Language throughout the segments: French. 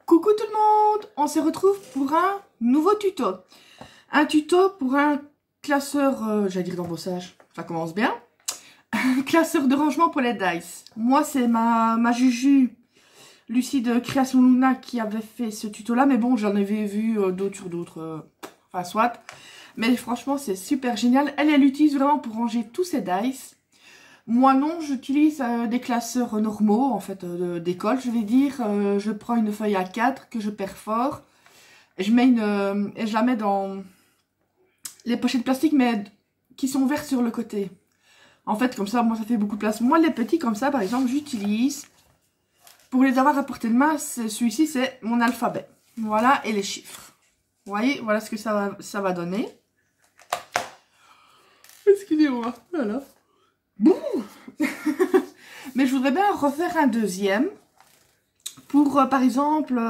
Coucou tout le monde, on se retrouve pour un nouveau tuto. Un tuto pour un classeur, j'allais dire d'embossage, ça commence bien. Un classeur de rangement pour les dice. Moi c'est ma Juju Lucie de Création Luna qui avait fait ce tuto là, mais bon j'en avais vu d'autres sur d'autres, enfin soit. Mais franchement c'est super génial, elle l'utilise vraiment pour ranger tous ses dice. Moi non, j'utilise des classeurs normaux, en fait, d'école, je vais dire. Je prends une feuille A4 que je perfore. Et et je la mets dans les pochettes plastiques, mais qui sont vertes sur le côté. En fait, comme ça, moi, ça fait beaucoup de place. Moi, les petits comme ça, par exemple, j'utilise, pour les avoir à portée de main, celui-ci, c'est mon alphabet. Voilà, et les chiffres. Vous voyez, voilà ce que ça va donner. Excusez-moi, voilà. Bouh. Mais je voudrais bien refaire un deuxième pour par exemple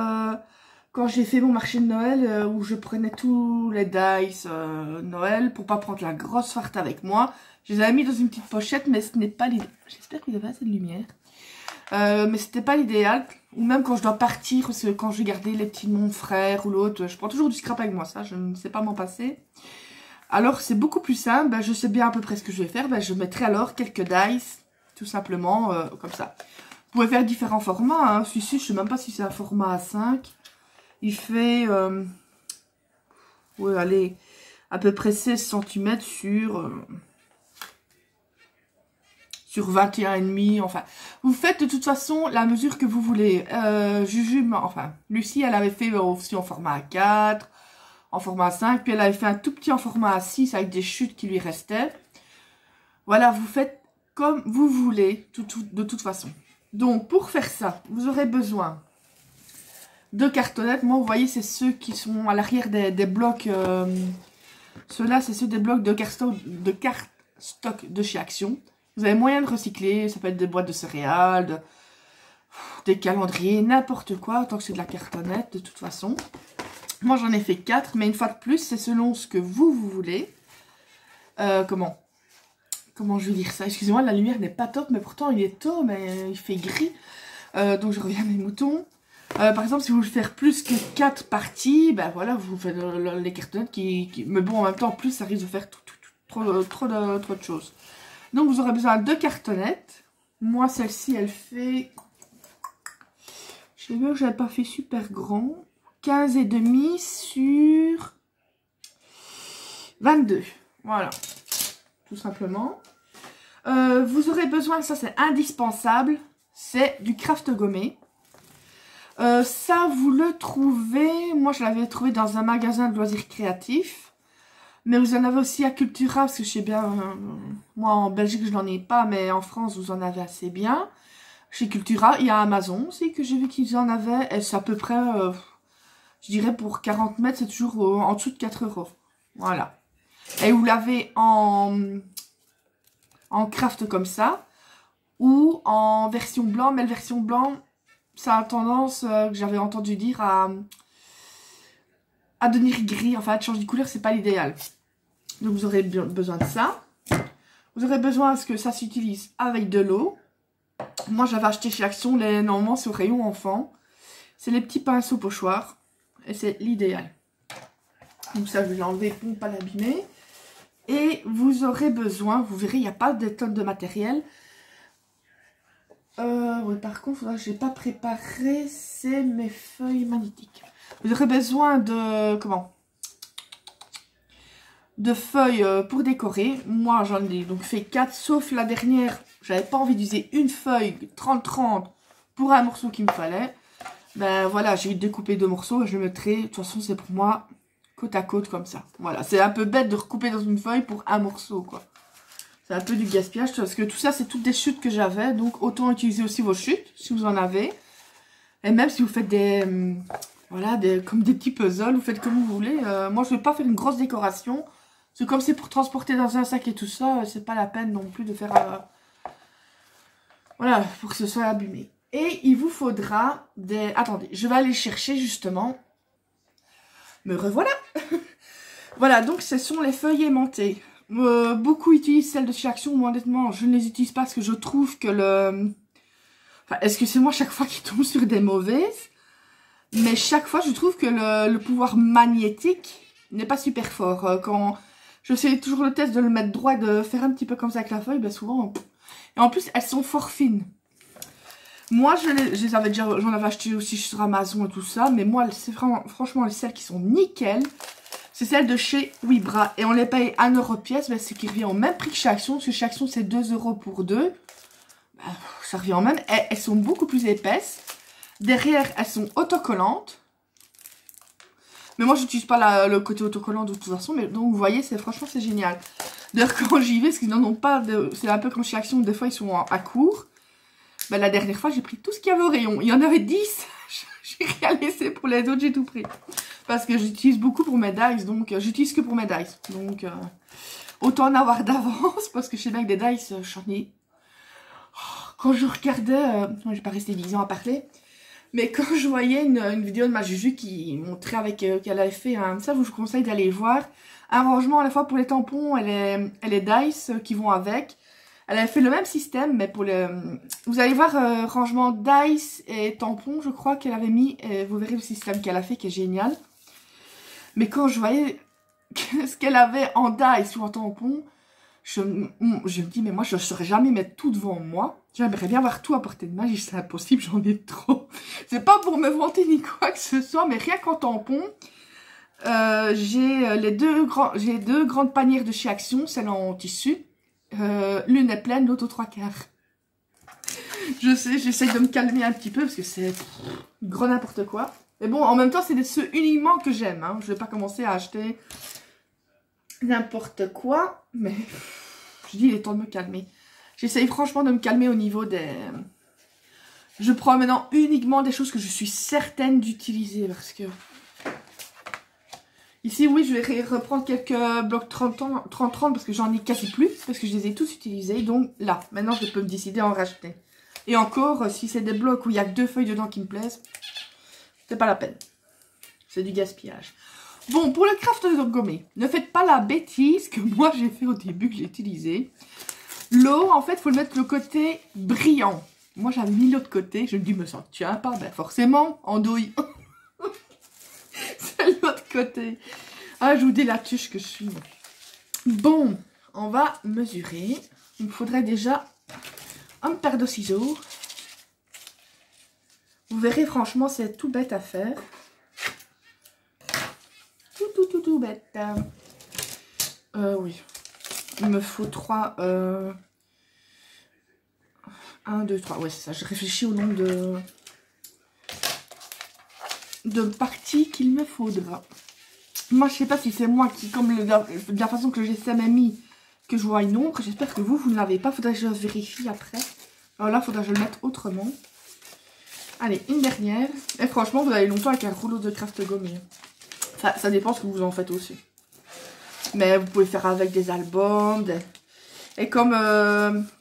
quand j'ai fait mon marché de Noël où je prenais tous les dice Noël pour pas prendre la grosse farte avec moi. Je les avais mis dans une petite pochette, mais ce n'est pas l'idéal. J'espère que vous avez assez de lumière. Mais c'était pas l'idéal. Ou même quand je dois partir, parce que quand je vais garder les petits de mon frère ou l'autre, je prends toujours du scrap avec moi, ça je ne sais pas m'en passer. Alors c'est beaucoup plus simple, ben, je sais bien à peu près ce que je vais faire, ben, je mettrai alors quelques dice, tout simplement, comme ça. Vous pouvez faire différents formats, hein. Celui-ci, je ne sais même pas si c'est un format A5. Il fait, ouais, allez, à peu près 16 cm sur 21,5, enfin. Vous faites de toute façon la mesure que vous voulez. Juju, enfin, Lucie, elle avait fait aussi en format A4. En format 5, puis elle avait fait un tout petit en format 6 avec des chutes qui lui restaient. Voilà, vous faites comme vous voulez, de toute façon. Donc, pour faire ça, vous aurez besoin de cartonnettes. Moi, vous voyez, c'est ceux qui sont à l'arrière des blocs. Ceux-là, c'est ceux des blocs de carte stock de chez Action. Vous avez moyen de recycler, ça peut être des boîtes de céréales, des calendriers, n'importe quoi, tant que c'est de la cartonnette, de toute façon. Moi, j'en ai fait 4, mais une fois de plus, c'est selon ce que vous voulez. Comment je vais dire ça? Excusez-moi, la lumière n'est pas top, mais pourtant, il est tôt, mais il fait gris. Donc, je reviens à mes moutons. Par exemple, si vous voulez faire plus que 4 parties, ben voilà, vous faites les cartonnettes qui... Mais bon, en même temps, en plus, ça risque de faire trop de choses. Donc, vous aurez besoin de cartonnettes. Moi, celle-ci, elle fait... Je sais bien que je n'avais pas fait super grand. 15,5 sur 22. Voilà, tout simplement. Vous aurez besoin, ça c'est indispensable, c'est du craft gommé. Ça, vous le trouvez, moi je l'avais trouvé dans un magasin de loisirs créatifs. Mais vous en avez aussi à Cultura, parce que je sais bien, moi en Belgique je n'en ai pas, mais en France vous en avez assez bien. Chez Cultura, il y a Amazon aussi que j'ai vu qu'ils en avaient, et c'est à peu près... je dirais pour 40 mètres, c'est toujours en dessous de 4 €. Voilà. Et vous l'avez en craft comme ça. Ou en version blanc. Mais la version blanc, ça a tendance, que j'avais entendu dire, à devenir gris. Enfin, de changer de couleur, c'est pas l'idéal. Donc vous aurez besoin de ça. Vous aurez besoin à ce que ça s'utilise avec de l'eau. Moi, j'avais acheté chez Action, normalement, c'est au rayon enfant. C'est les petits pinceaux pochoirs. Et c'est l'idéal. Donc ça, je vais l'enlever pour ne pas l'abîmer. Et vous aurez besoin, vous verrez, il n'y a pas de tonnes de matériel. Oui, par contre, je n'ai pas préparé, c'est mes feuilles magnétiques. Vous aurez besoin de, de feuilles pour décorer. Moi, j'en ai donc fait 4, sauf la dernière. J'avais pas envie d'user une feuille 30-30 pour un morceau qu'il me fallait. Ben voilà, j'ai découpé 2 morceaux et je le mettrai, de toute façon c'est pour moi, côte à côte comme ça. Voilà, c'est un peu bête de recouper dans une feuille pour un morceau quoi. C'est un peu du gaspillage parce que tout ça c'est toutes des chutes que j'avais, donc autant utiliser aussi vos chutes si vous en avez. Et même si vous faites des, voilà, comme des petits puzzles, vous faites comme vous voulez. Moi je vais pas faire une grosse décoration, parce que comme c'est pour transporter dans un sac et tout ça, c'est pas la peine non plus de faire, voilà, pour que ce soit abîmé. Et il vous faudra des... Attendez, je vais aller chercher justement. Me revoilà. Voilà, donc ce sont les feuilles aimantées. Beaucoup utilisent celles de chez Action. Moi, honnêtement, je ne les utilise pas parce que je trouve que le... Enfin, excusez-moi chaque fois qu'ils tombent sur des mauvaises. Mais chaque fois, je trouve que le pouvoir magnétique n'est pas super fort. Quand je fais toujours le test de le mettre droit et de faire un petit peu comme ça avec la feuille, ben souvent... Et en plus, elles sont fort fines. Moi, je les avais déjà, j'en avais acheté aussi sur Amazon et tout ça. Mais moi, c'est vraiment, franchement, celles qui sont nickel. C'est celles de chez Wibra. Et on les paye 1 € pièce. Ben, c'est qui revient au même prix que chez Action. Parce que chez Action, c'est 2 € pour deux. Ben, ça revient au même. Et elles sont beaucoup plus épaisses. Derrière, elles sont autocollantes. Mais moi, je n'utilise pas le côté autocollant de toute façon. Mais donc, vous voyez, franchement, c'est génial. D'ailleurs, quand j'y vais, parce qu'ils n'en ont pas, c'est un peu comme chez Action, des fois, ils sont à court. Ben, la dernière fois, j'ai pris tout ce qu'il y avait au rayon. Il y en avait 10. J'ai rien laissé pour les autres, j'ai tout pris. Parce que j'utilise beaucoup pour mes dice. Donc, j'utilise que pour mes dice. Donc, autant en avoir d'avance. Parce que je sais bien que des dice, j'en ai... Quand je regardais... je vais pas rester 10 ans à parler. Mais quand je voyais une vidéo de ma Juju qui montrait avec qu'elle avait fait ça, je vous conseille d'aller voir. Un rangement à la fois pour les tampons et les dice qui vont avec. Elle avait fait le même système, mais pour le... Vous allez voir, rangement dice et tampons, je crois qu'elle avait mis. Et vous verrez le système qu'elle a fait qui est génial. Mais quand je voyais ce qu'elle avait en dice ou en tampon, je me dis, mais moi, je ne saurais jamais mettre tout devant moi. J'aimerais bien avoir tout à portée de main. J'ai dit, c'est impossible, j'en ai trop. C'est pas pour me vanter ni quoi que ce soit, mais rien qu'en tampon, j'ai deux grandes panières de chez Action, celle en tissu. L'une est pleine, l'autre aux 3/4. Je sais, j'essaye de me calmer un petit peu parce que c'est gros n'importe quoi. Mais bon, en même temps, c'est ceux uniquement que j'aime. Hein. Je vais pas commencer à acheter n'importe quoi, mais je dis il est temps de me calmer. J'essaye franchement de me calmer au niveau des... Je prends maintenant uniquement des choses que je suis certaine d'utiliser parce que... Ici, oui, je vais reprendre quelques blocs 30-30 parce que j'en ai quasi plus, parce que je les ai tous utilisés. Donc là, maintenant, je peux me décider à en racheter. Et encore, si c'est des blocs où il y a que 2 feuilles dedans qui me plaisent, c'est pas la peine. C'est du gaspillage. Bon, pour le craft de gommé, ne faites pas la bêtise que moi j'ai fait au début, que j'ai utilisé. L'eau, en fait, il faut le mettre le côté brillant. Moi, j'avais mis l'autre côté. Je me dis, mais ça ne tient pas. Ben, forcément, en douille. C'est l'autre côté. Ah, je vous dis la tuche que je suis. Bon, on va mesurer. Il me faudrait déjà une paire de ciseaux. Vous verrez, franchement, c'est tout bête à faire. Tout bête. Oui. Il me faut 3... 1, 2, 3. Ouais, c'est ça. Je réfléchis au nombre de parties qu'il me faudra. Moi, je sais pas si c'est moi qui, comme de la façon que j'ai ça mis, que je vois une ombre. J'espère que vous ne l'avez pas. Faudrait que je vérifie après. Alors là, faudrait que je le mette autrement. Allez, une dernière. Et franchement, vous allez longtemps avec un rouleau de craft gommé. Enfin, ça dépend ce que vous en faites aussi. Mais vous pouvez faire avec des albums. Et comme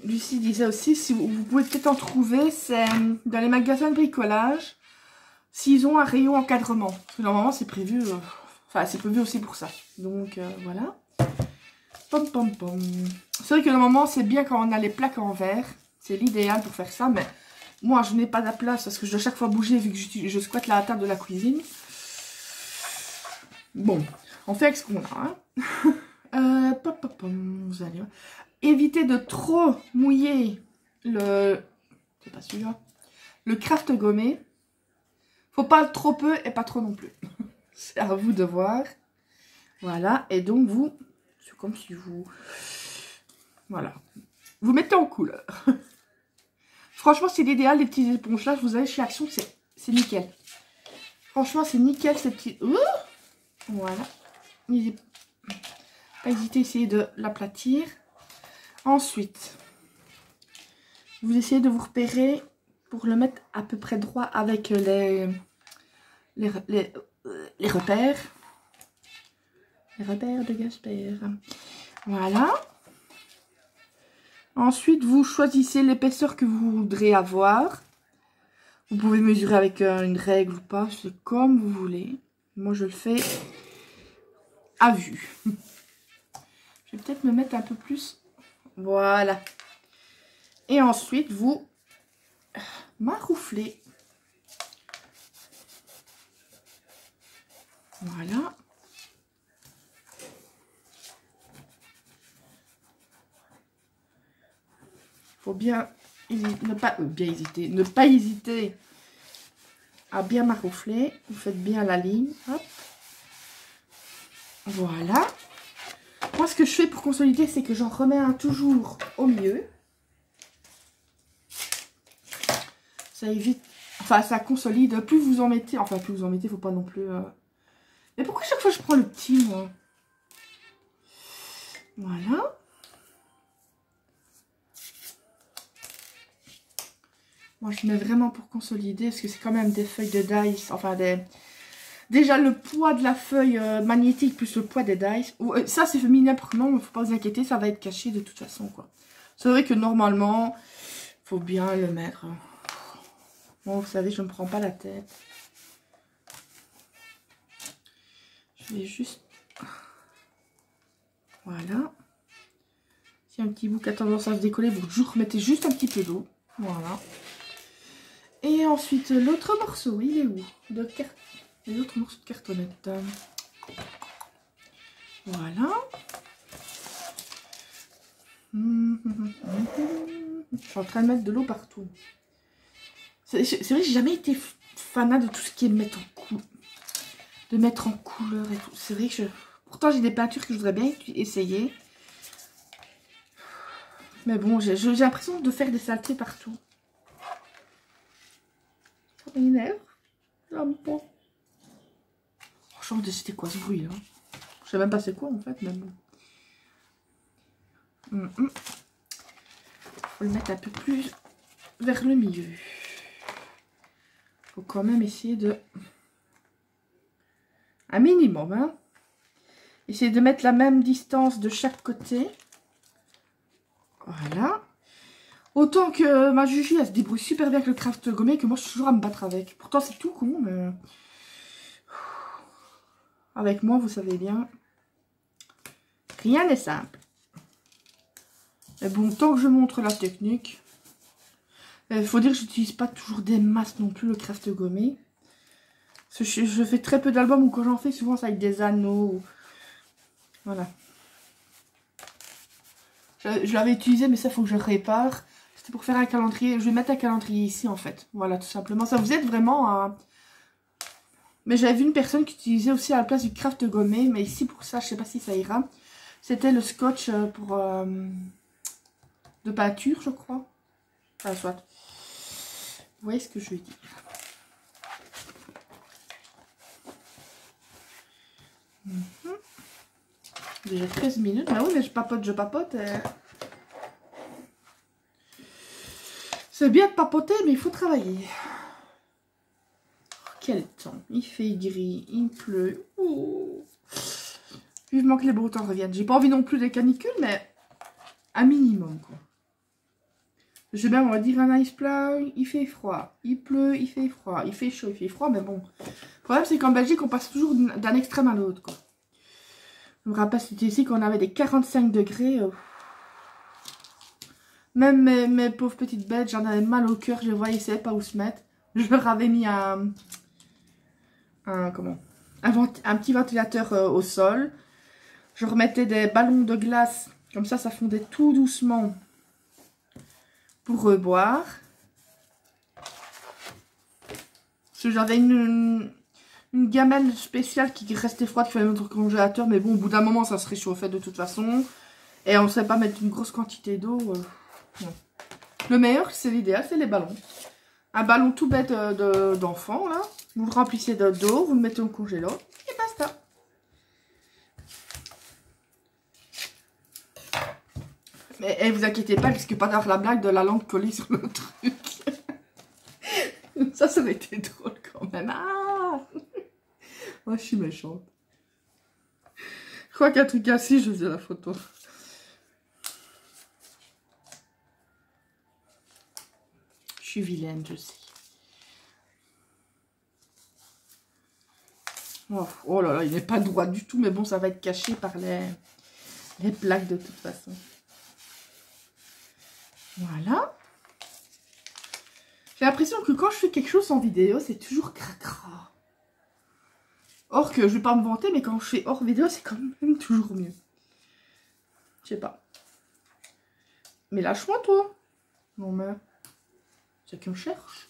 Lucie disait aussi, si vous pouvez peut-être en trouver, c'est dans les magasins de bricolage. S'ils ont un rayon encadrement. Parce que normalement, c'est prévu... Enfin, c'est prévu aussi pour ça. Donc, voilà. Pom, pom, pom. C'est vrai que normalement, c'est bien quand on a les plaques en verre. C'est l'idéal pour faire ça. Mais moi, je n'ai pas de place parce que je dois chaque fois bouger vu que je squatte la table de la cuisine. Bon, on fait avec ce qu'on a. Hein. Pom, pom, pom. Vous allez voir. Évitez de trop mouiller c'est pas celui-là. Le craft gommé. Faut pas trop peu et pas trop non plus. C'est à vous de voir. Voilà. Et donc vous, c'est comme si vous... Voilà. Vous mettez en couleur. Franchement, c'est l'idéal des petites éponges là. Vous avez chez Action, c'est nickel. Franchement, c'est nickel ces petits... Voilà. Pas hésiter à essayer de l'aplatir. Ensuite, vous essayez de vous repérer pour le mettre à peu près droit avec les repères. Les repères de Gasper. Voilà. Ensuite, vous choisissez l'épaisseur que vous voudrez avoir. Vous pouvez mesurer avec une règle ou pas, c'est comme vous voulez. Moi, je le fais à vue. Je vais peut-être me mettre un peu plus. Voilà. Et ensuite, vous marouflez. Voilà. Faut bien ne pas hésiter à bien maroufler. Vous faites bien la ligne. Hop. Voilà. Moi, ce que je fais pour consolider, c'est que j'en remets un toujours au milieu. Ça évite, enfin, ça consolide. Plus vous en mettez, enfin, plus vous en mettez, faut pas non plus... Mais pourquoi chaque fois je prends le petit, moi? Voilà. Moi, je mets vraiment pour consolider, parce que c'est quand même des feuilles de dice, enfin, déjà, le poids de la feuille magnétique plus le poids des dice. Ça, c'est féminin pour non, mais faut pas vous inquiéter, ça va être caché de toute façon, quoi. C'est vrai que normalement, faut bien le mettre. Bon, vous savez, je ne me prends pas la tête. Je vais juste... Voilà. Si un petit bout qui a tendance à se décoller, vous remettez juste un petit peu d'eau. Voilà. Et ensuite, l'autre morceau, il est où? Les autres morceaux de cartonnette. Voilà. Je suis en train de mettre de l'eau partout. C'est vrai que j'ai jamais été fanat de tout ce qui est de mettre en couleur et tout. C'est vrai que pourtant j'ai des peintures que je voudrais bien essayer. Mais bon, j'ai l'impression de faire des saletés partout. Ça m'énerve. J'aime pas. Franchement, c'était quoi ce bruit là? Je sais même pas c'est quoi en fait, mais bon. Faut le mettre un peu plus vers le milieu. Faut quand même essayer de... Un minimum, hein. Essayez de mettre la même distance de chaque côté. Voilà. Autant que ma Juju, elle se débrouille super bien avec le craft gommé, que moi je suis toujours à me battre avec. Pourtant c'est tout con, mais... Avec moi, vous savez bien, rien n'est simple. Mais bon, tant que je montre la technique, il faut dire que j'utilise pas toujours des masses non plus, le craft gommé. Parce que je fais très peu d'albums, ou quand j'en fais, souvent c'est avec des anneaux. Voilà. Je l'avais utilisé, mais ça, il faut que je répare. C'était pour faire un calendrier. Je vais mettre un calendrier ici, en fait. Voilà, tout simplement. Ça vous aide vraiment à... Mais j'avais vu une personne qui utilisait aussi à la place du craft gommé. Mais ici, pour ça, je sais pas si ça ira. C'était le scotch pour... de peinture, je crois. Enfin, soit. Vous voyez ce que je veux dire. Déjà 13 minutes. Mais oui, mais je papote. C'est bien de papoter, mais il faut travailler. Oh, quel temps. Il fait gris, il pleut. Oh. Vivement que les beaux temps reviennent. J'ai pas envie non plus des canicules, mais un minimum, quoi. Je vais même, on va dire, un ice plat, il fait froid. Il pleut, il fait froid. Il fait chaud, il fait froid, mais bon. Le problème, c'est qu'en Belgique, on passe toujours d'un extrême à l'autre, quoi. Je me rappelle, c'était ici qu'on avait des 45 degrés. Même mes pauvres petites bêtes, j'en avais mal au cœur. Je voyais, ils savaient pas où se mettre. Je leur avais mis un petit ventilateur au sol. Je remettais des ballons de glace. Comme ça fondait tout doucement pour boire. Parce que j'avais une gamelle spéciale qui restait froide, qu'il fallait mettre au congélateur. Mais bon, au bout d'un moment, ça se réchauffait de toute façon. Et on ne savait pas mettre une grosse quantité d'eau. Non. Le meilleur, c'est l'idéal, c'est les ballons. Un ballon tout bête d'enfant, là. Vous le remplissez d'eau, vous le mettez au congélo. Et basta. Mais vous inquiétez pas, parce que pas d'avoir la blague de la langue collée sur le truc. Ça aurait été drôle quand même. Ah. Moi, je suis méchante. Je crois qu'un truc assis, je faisais la photo. Je suis vilaine, je sais. Oh là là, il n'est pas droit du tout, mais bon, ça va être caché par les plaques de toute façon. Voilà. J'ai l'impression que quand je fais quelque chose en vidéo, c'est toujours cracra. Or que je vais pas me vanter, mais quand je fais hors vidéo, c'est quand même toujours mieux. Je sais pas. Mais lâche-moi, toi. Non, mais... c'est qui me cherche.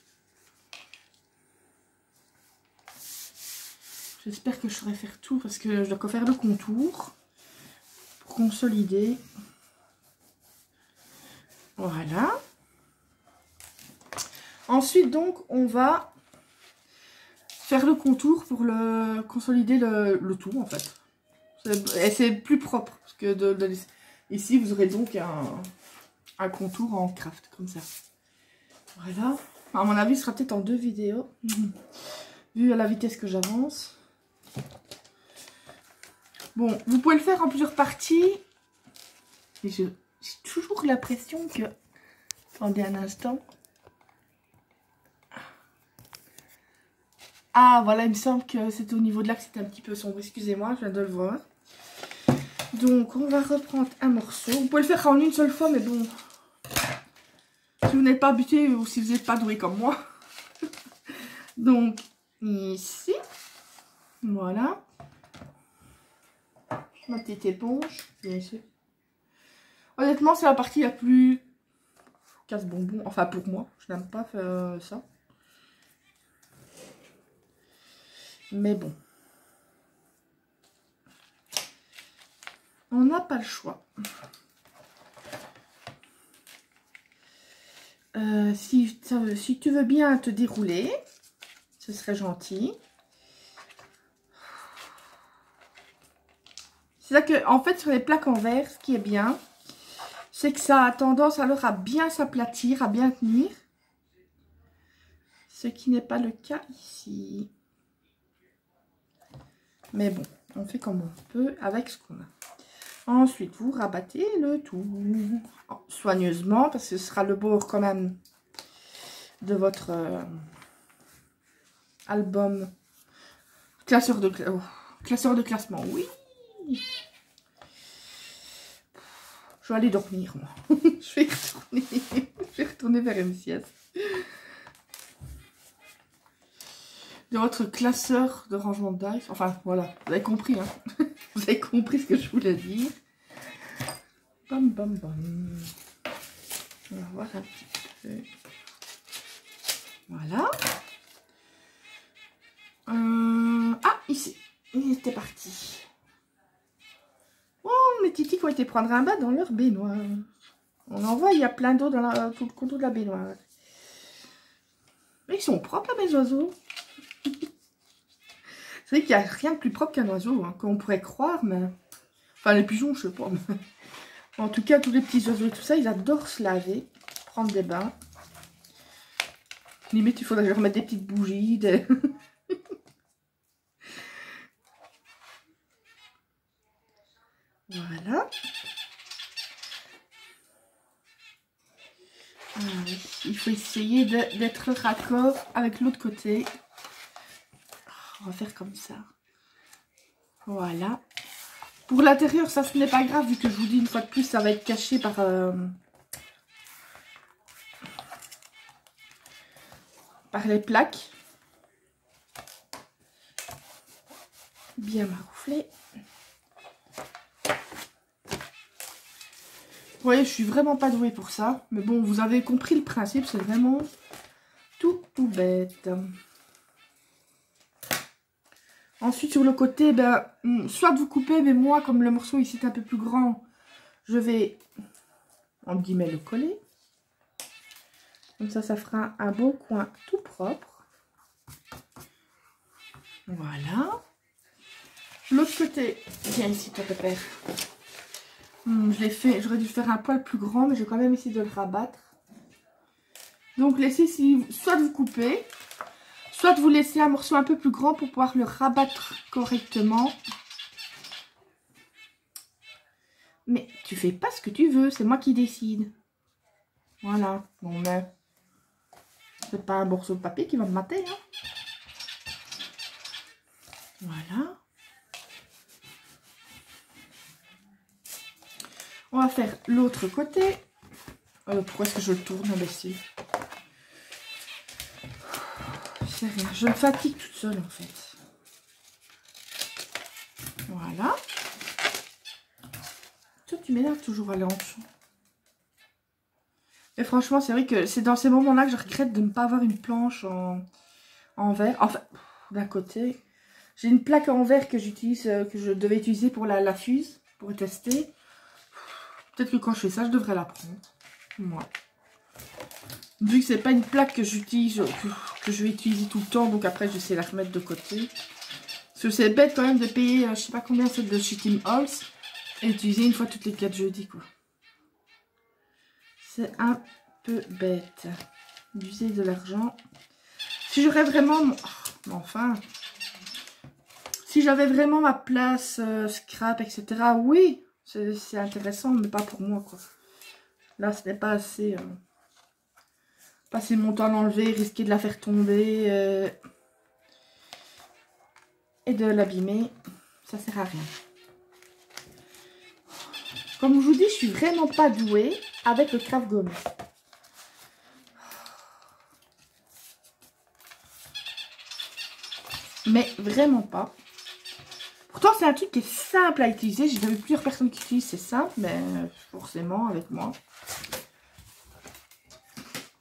J'espère que je saurai faire tout, parce que je dois faire le contour. Pour consolider. Voilà. Ensuite, donc, on va faire le contour pour le consolider le tout, en fait. Et c'est plus propre. Parce que ici, vous aurez donc un contour en craft, comme ça. Voilà. À mon avis, ce sera peut-être en 2 vidéos. Vu à la vitesse que j'avance. Bon, vous pouvez le faire en plusieurs parties. Et j'ai toujours l'impression que... Attendez un instant. Ah, voilà, il me semble que c'était au niveau de là que c'était un petit peu sombre. Excusez-moi, je viens de le voir. Donc, on va reprendre un morceau. Vous pouvez le faire en une seule fois, mais bon... Si vous n'êtes pas habitué ou si vous n'êtes pas doué comme moi. Donc, ici. Voilà. Ma petite éponge, bien sûr. Honnêtement, c'est la partie la plus casse-bonbon. Enfin, pour moi, je n'aime pas faire ça. Mais bon. On n'a pas le choix. Si tu veux bien te dérouler, ce serait gentil. C'est ça que, en fait, sur les plaques en verre, ce qui est bien, c'est que ça a tendance alors à bien s'aplatir, à bien tenir. Ce qui n'est pas le cas ici. Mais bon, on fait comme on peut avec ce qu'on a. Ensuite, vous rabattez le tout soigneusement, parce que ce sera le bord quand même de votre album classeur de classement. Oui. Je vais aller dormir, moi. Je vais retourner vers une sieste. De votre classeur de rangement de dice. Enfin, voilà. Vous avez compris, hein. Vous avez compris ce que je voulais dire. Bam, bam, bam. On va voir un petit peu. Voilà. Ah, ici. Il était parti. Oh, mes titis qui ont été prendre un bain dans leur baignoire. On en voit, il y a plein d'eau dans tout le contour de la baignoire. Mais ils sont propres, mes oiseaux. C'est vrai qu'il n'y a rien de plus propre qu'un oiseau, hein, qu'on pourrait croire, mais... Enfin, les pigeons, je sais pas. Mais... En tout cas, tous les petits oiseaux et tout ça, ils adorent se laver, prendre des bains. Limite, il faudrait leur mettre des petites bougies, des... Voilà. Il faut essayer d'être raccord avec l'autre côté. On va faire comme ça. Voilà. Pour l'intérieur, ça ce n'est pas grave, vu que je vous dis une fois de plus, ça va être caché par les plaques. Bien marouflé. Vous voyez, je suis vraiment pas douée pour ça. Mais bon, vous avez compris le principe, c'est vraiment tout bête. Ensuite, sur le côté, ben, soit vous coupez, mais moi, comme le morceau ici est un peu plus grand, je vais, en guillemets, le coller. Comme ça, ça fera un beau coin tout propre. Voilà. L'autre côté, viens ici, toi, père. Je l'ai fait, j'aurais dû faire un poil plus grand, mais j'ai quand même essayé de le rabattre. Donc, laissez, soit vous coupez, soit vous laissez un morceau un peu plus grand pour pouvoir le rabattre correctement. Mais tu fais pas ce que tu veux, c'est moi qui décide. Voilà. Bon, mais c'est pas un morceau de papier qui va me mater, hein. Voilà. On va faire l'autre côté. Pourquoi est-ce que je le tourne, imbécile? C'est rien. Je me fatigue toute seule, en fait. Voilà. Toi, tu m'énerves toujours à l'anche. Et franchement, c'est vrai que c'est dans ces moments-là que je regrette de ne pas avoir une planche en verre. Enfin, d'un côté, j'ai une plaque en verre que j'utilise, que je devais utiliser pour la fuse, pour tester. Peut-être que quand je fais ça, je devrais la prendre. Moi. Vu que c'est pas une plaque que j'utilise, que je vais utiliser tout le temps, donc après je sais la remettre de côté. Parce que c'est bête quand même de payer, je sais pas combien c'est de chez Tim Holtz, et utiliser une fois toutes les 4 jeudis, quoi. C'est un peu bête d'user de l'argent. Si j'aurais vraiment... Oh, enfin... Si j'avais vraiment ma place, scrap, etc. Oui, c'est intéressant, mais pas pour moi, quoi. Là, ce n'est pas assez... passer mon temps à l'enlever, risquer de la faire tomber et de l'abîmer, ça sert à rien. Comme je vous dis, je suis vraiment pas douée avec le craft gomme. Mais vraiment pas. Pourtant, c'est un truc qui est simple à utiliser. J'ai vu plusieurs personnes qui utilisent, c'est simple, mais forcément avec moi.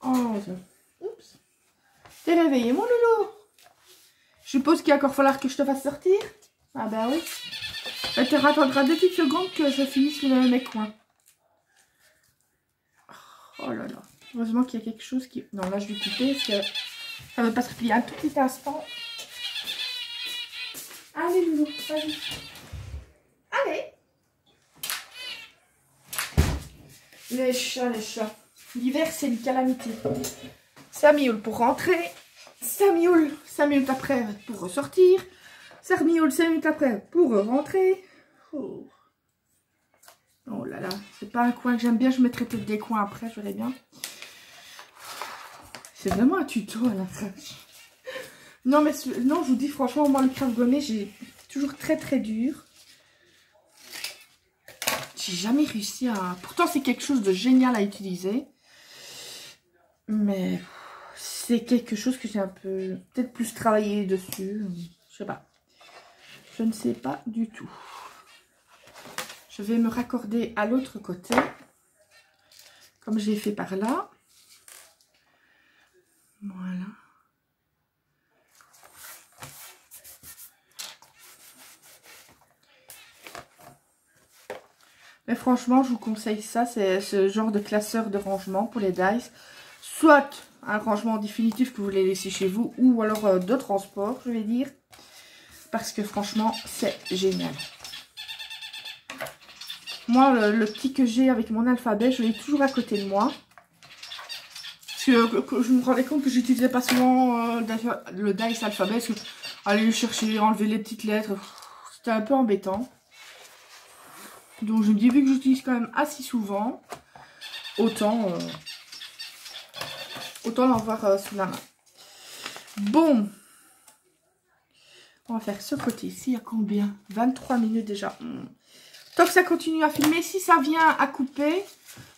Oh, oups. T'es réveillé, mon loulou? Je suppose qu'il va encore falloir que je te fasse sortir. Ah bah oui. Bah, tu attendras 2 petites secondes que je finisse mes coins. Oh là là. Heureusement qu'il y a quelque chose qui... Non, là, je vais couper parce que ça ne veut pas se replier un tout petit instant. Allez, loulou, vas-y. Allez. Les chats, les chats. L'hiver, c'est une calamité. 5 minutes pour rentrer. 5 minutes après pour ressortir. 5 minutes après pour rentrer. Oh. Oh là là, c'est pas un coin que j'aime bien. Je mettrai peut-être des coins après, je verrai bien. C'est vraiment un tuto à la fin. Non, mais non, je vous dis franchement, moi, le craft gommé, j'ai toujours très dur. J'ai jamais réussi à... Pourtant, c'est quelque chose de génial à utiliser. Mais c'est quelque chose que j'ai un peu... Peut-être plus travaillé dessus. Je sais pas. Je ne sais pas du tout. Je vais me raccorder à l'autre côté. Comme j'ai fait par là. Voilà. Mais franchement, je vous conseille ça. C'est ce genre de classeur de rangement pour les dice. Soit un rangement définitif que vous voulez laisser chez vous. Ou alors de transport, je vais dire. Parce que franchement, c'est génial. Moi, le petit que j'ai avec mon alphabet, je l'ai toujours à côté de moi. Parce que je me rendais compte que j'utilisais pas souvent le dice alphabet. Parce que aller chercher, enlever les petites lettres, c'était un peu embêtant. Donc je me dis, vu que j'utilise quand même assez souvent, autant l'avoir sous la main. Bon. On va faire ce côté ici. Il y a combien? 23 minutes déjà. Tant que ça continue à filmer, si ça vient à couper,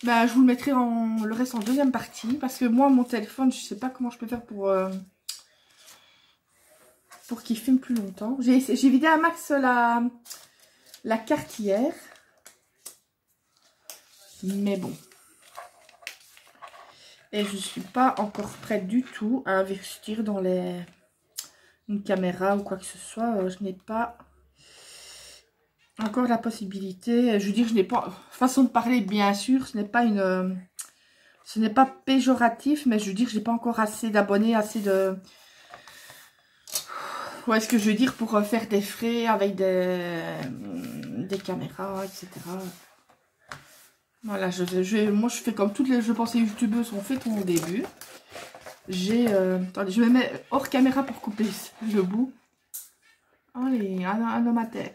ben, je vous le mettrai le reste en deuxième partie. Parce que moi, mon téléphone, je sais pas comment je peux faire pour qu'il filme plus longtemps. J'ai vidé un max la carte hier. Mais bon. Et je suis pas encore prête du tout à investir dans une caméra ou quoi que ce soit. Je n'ai pas... encore la possibilité, je veux dire, je n'ai pas, façon de parler bien sûr, ce n'est pas ce n'est pas péjoratif, mais je veux dire, je n'ai pas encore assez d'abonnés, assez de, ouais, ce que je veux dire, pour faire des frais avec des caméras, etc. Voilà, moi je fais comme toutes les, je pense, les youtubeuses ont fait au début. Attendez, je me mets hors caméra pour couper le bout. Allez, un homme à terre.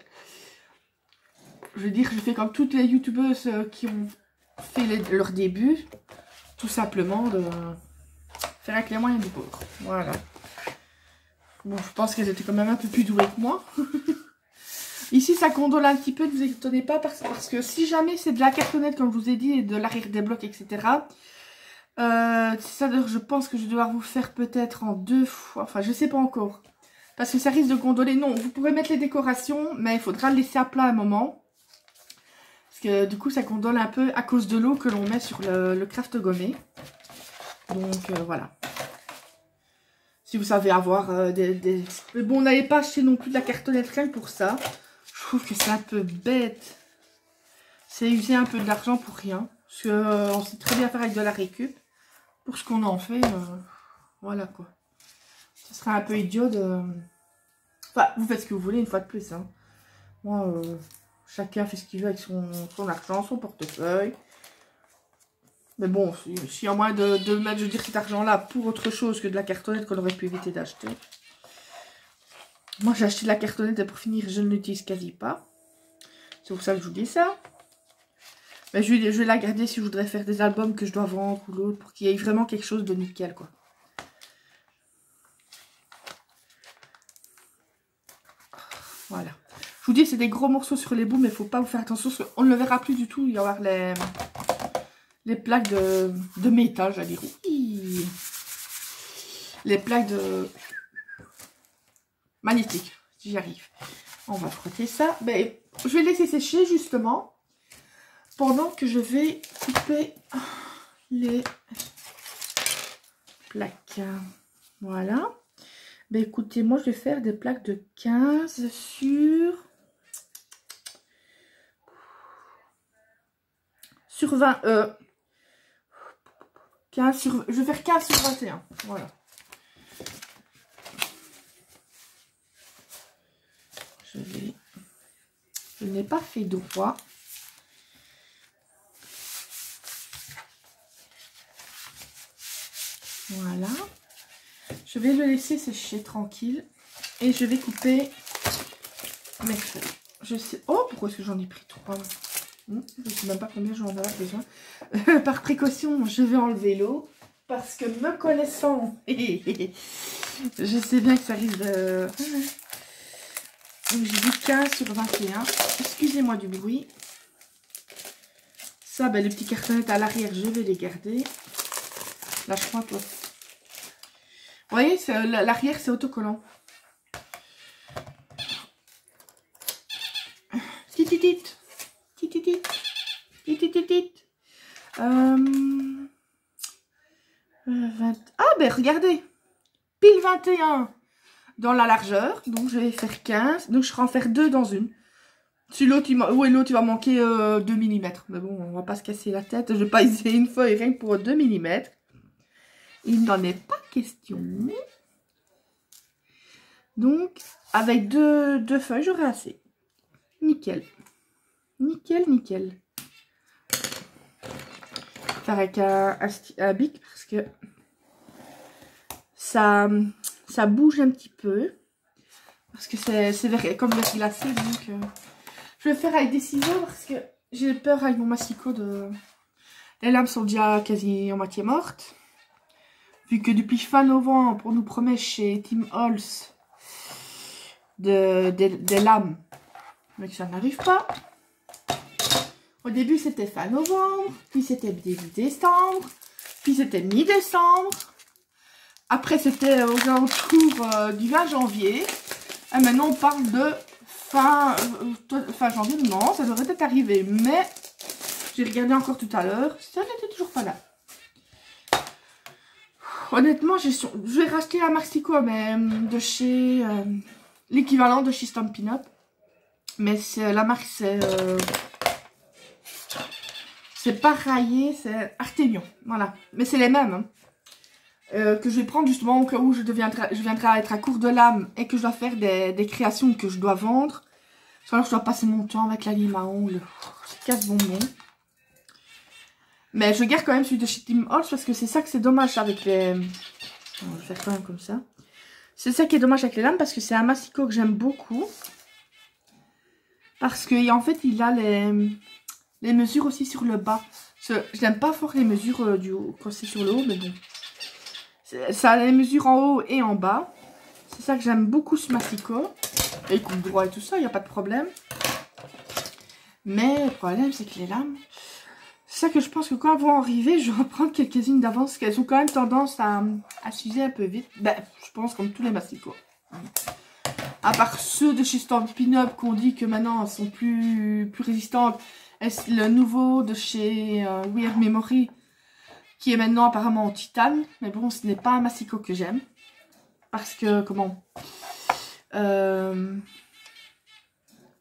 Je veux dire, je fais comme toutes les youtubeuses qui ont fait leur début. Tout simplement de faire avec les moyens du bord. Voilà. Bon, je pense qu'elles étaient quand même un peu plus douées que moi. Ici, ça condole un petit peu, ne vous étonnez pas. Parce que si jamais c'est de la cartonnette, comme je vous ai dit, et de l'arrière des blocs, etc. Ça, je pense que je vais devoir vous faire peut-être en 2 fois. Enfin, je sais pas encore. Parce que ça risque de gondoler. Non, vous pourrez mettre les décorations, mais il faudra le laisser à plat un moment. Parce que du coup, ça gondole un peu à cause de l'eau que l'on met sur le craft gommé. Donc, voilà. Si vous savez avoir Mais bon, n'allez pas acheter non plus de la cartonnette rien que pour ça. Je trouve que c'est un peu bête. C'est user un peu de l'argent pour rien. Parce que on sait très bien faire avec de la récup. Pour ce qu'on en fait, voilà quoi. Ce serait un peu idiot de... Enfin, vous faites ce que vous voulez une fois de plus. Hein. Moi, chacun fait ce qu'il veut avec son argent, son portefeuille. Mais bon, s'il y a moyen de mettre, je veux dire, cet argent-là pour autre chose que de la cartonnette qu'on aurait pu éviter d'acheter. Moi, j'ai acheté de la cartonnette et pour finir, je ne l'utilise quasi pas. C'est pour ça que je vous dis ça. Mais je vais la garder si je voudrais faire des albums que je dois vendre ou l'autre, pour qu'il y ait vraiment quelque chose de nickel, quoi. Voilà. Je vous dis, c'est des gros morceaux sur les bouts, mais il ne faut pas vous faire attention, parce qu'on ne le verra plus du tout. Il va y avoir les plaques de métal, j'allais dire. Oui. Les plaques de magnétique, si j'y arrive. On va frotter ça. Ben, je vais laisser sécher, justement. Pendant que je vais couper les plaques. Voilà. Ben écoutez, moi je vais faire des plaques de 15 sur 20. 15 sur, je vais faire 15 sur 21. Voilà. Je n'ai pas fait droit. Voilà. Je vais le laisser sécher tranquille. Et je vais couper mes feuilles. Je sais... Oh, pourquoi est-ce que j'en ai pris 3? Je ne sais même pas combien j'en avais besoin. Par précaution, je vais enlever l'eau. Parce que me connaissant, je sais bien que ça risque de... Donc j'ai dit 15 sur 21. Excusez-moi du bruit. Ça, ben, les petits cartonnettes à l'arrière, je vais les garder. Là, je crois que... Vous voyez, l'arrière, c'est autocollant. Tititit. Tititit. Tititit. 20... Ah, ben regardez. Pile 21 dans la largeur. Donc, je vais faire 15. Donc, je vais en faire 2 dans une. Si l'autre, il va manquer 2 mm. Mais bon, on va pas se casser la tête. Je vais pas essayer une feuille rien que pour 2 mm. Il n'en est pas question. Donc, avec deux feuilles, j'aurai assez. Nickel. Nickel, nickel. Faire avec un bic parce que ça bouge un petit peu. Parce que c'est comme verglacé. Donc, je vais faire avec des ciseaux parce que j'ai peur avec mon massicot de... Les lames sont déjà quasi en moitié mortes. Vu que depuis fin novembre, on nous promet chez Tim Holtz des lames. Mais que ça n'arrive pas. Au début, c'était fin novembre. Puis c'était début décembre. Puis c'était mi-décembre. Après, c'était aux alentours du 20 janvier. Et maintenant, on parle de fin janvier. Non, ça devrait être arrivé. Mais j'ai regardé encore tout à l'heure. Ça n'était toujours pas là. Honnêtement, je vais racheter la Maxico, mais de chez... l'équivalent de chez Stampin' Up. Mais la marque, c'est pas Rayé, c'est Artelion. Voilà. Mais c'est les mêmes. Hein. Que je vais prendre justement au cas où je viendrai à être à court de lames et que je dois faire des créations que je dois vendre. Alors je dois passer mon temps avec la lime à ongles. C'est casse-bonbon. Mais je garde quand même celui de chez Tim Holtz parce que c'est ça que c'est dommage avec les... On va le faire quand même comme ça. C'est ça qui est dommage avec les lames parce que c'est un massicot que j'aime beaucoup. Parce qu'en fait, il a les mesures aussi sur le bas. Je n'aime pas fort les mesures du haut quand c'est sur le haut, mais bon. Ça a les mesures en haut et en bas. C'est ça que j'aime beaucoup ce massicot. Et il coupe droit et tout ça, il n'y a pas de problème. Mais le problème, c'est que les lames... C'est ça que je pense que quand elles vont arriver, je vais en prendre quelques-unes d'avance. Parce qu'elles ont quand même tendance à s'user un peu vite. Ben, je pense comme tous les massicots. À part ceux de chez Stampin' Up qu'on dit que maintenant elles sont plus résistantes. Le nouveau de chez Weird Memory qui est maintenant apparemment en titane. Mais bon, ce n'est pas un massicot que j'aime. Parce que, comment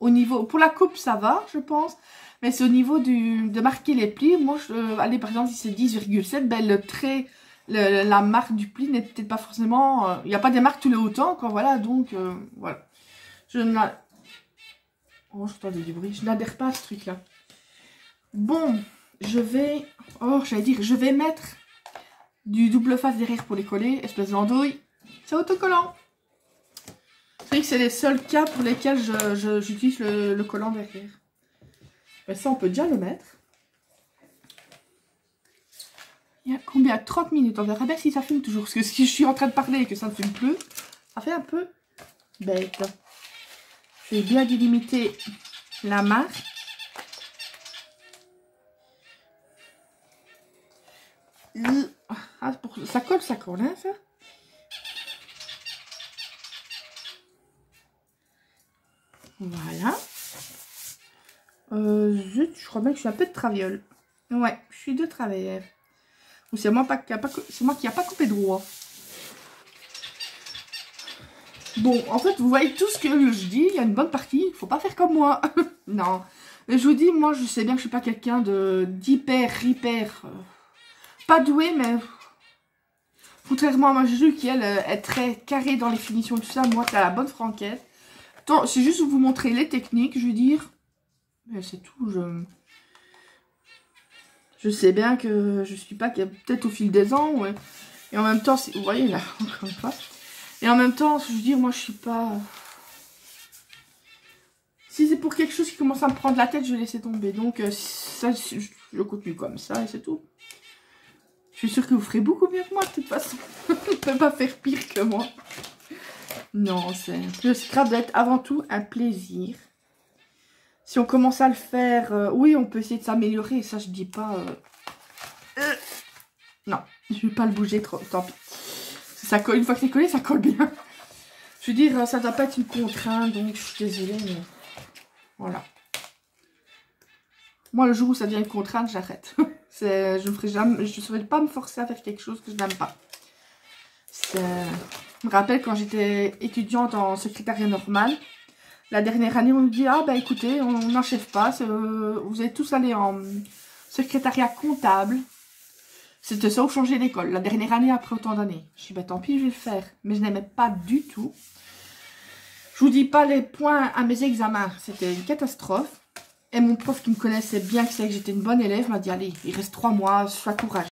au niveau, pour la coupe ça va je pense. Mais c'est au niveau de marquer les plis. Moi, allez par exemple si c'est 10,7, ben le trait, la marque du pli n'est peut-être pas forcément... Il n'y a pas des marques tous les autant quoi, voilà. Donc, voilà. Oh, j'entendais du bruit. Je n'adhère pas à ce truc là. Bon, je vais... Oh, j'allais dire, je vais mettre du double face derrière pour les coller. Espèce d'andouille. C'est autocollant. C'est vrai que c'est les seuls cas pour lesquels j'utilise le collant derrière. Mais ça, on peut déjà le mettre. Il y a combien? 30 minutes. On verra bien si ça filme toujours. Parce que si je suis en train de parler et que ça ne filme plus, ça fait un peu bête. Je vais bien délimiter la marque. Ah, ça colle, hein, ça. Voilà. Zut, je crois bien que je suis un peu de traviole. Ouais, je suis de travers. Ou c'est moi qui n'ai pas coupé droit. Bon, en fait, vous voyez tout ce que je dis. Il y a une bonne partie. Il ne faut pas faire comme moi. Non. Mais je vous dis, moi, je sais bien que je suis pas quelqu'un d'hyper, pas doué, mais... Contrairement à ma Juju qui, elle, est très carrée dans les finitions et tout ça. Moi, t'as la bonne franquette. C'est juste vous montrer les techniques, je veux dire. Mais c'est tout, je sais bien que je suis pas peut-être au fil des ans, ouais. Et en même temps, vous voyez là, encore une fois. Et en même temps, je veux dire, moi je suis pas... Si c'est pour quelque chose qui commence à me prendre la tête, je vais laisser tomber. Donc ça, je continue comme ça et c'est tout. Je suis sûre que vous ferez beaucoup mieux que moi de toute façon. Vous ne pouvez pas faire pire que moi. Non, le scrap doit être avant tout un plaisir. Si on commence à le faire, oui, on peut essayer de s'améliorer. Ça, je dis pas... Non, je vais pas le bouger trop. Tant pis. Ça colle, une fois que c'est collé, ça colle bien. Je veux dire, ça doit pas être une contrainte, donc je suis désolée, mais... Voilà. Moi, le jour où ça devient une contrainte, j'arrête. Je ne ferai jamais... Je ne saurais pas me forcer à faire quelque chose que je n'aime pas. Je me rappelle quand j'étais étudiante en secrétariat normal... La dernière année, on nous dit, ah bah écoutez, on n'enchève pas, vous allez tous aller en secrétariat comptable. C'était ça ou changer d'école, la dernière année après autant d'années. Je dis, bah tant pis, je vais le faire. Mais je n'aimais pas du tout. Je vous dis pas les points à mes examens, c'était une catastrophe. Et mon prof qui me connaissait bien, qui savait que j'étais une bonne élève, m'a dit, allez, il reste 3 mois, sois courageux.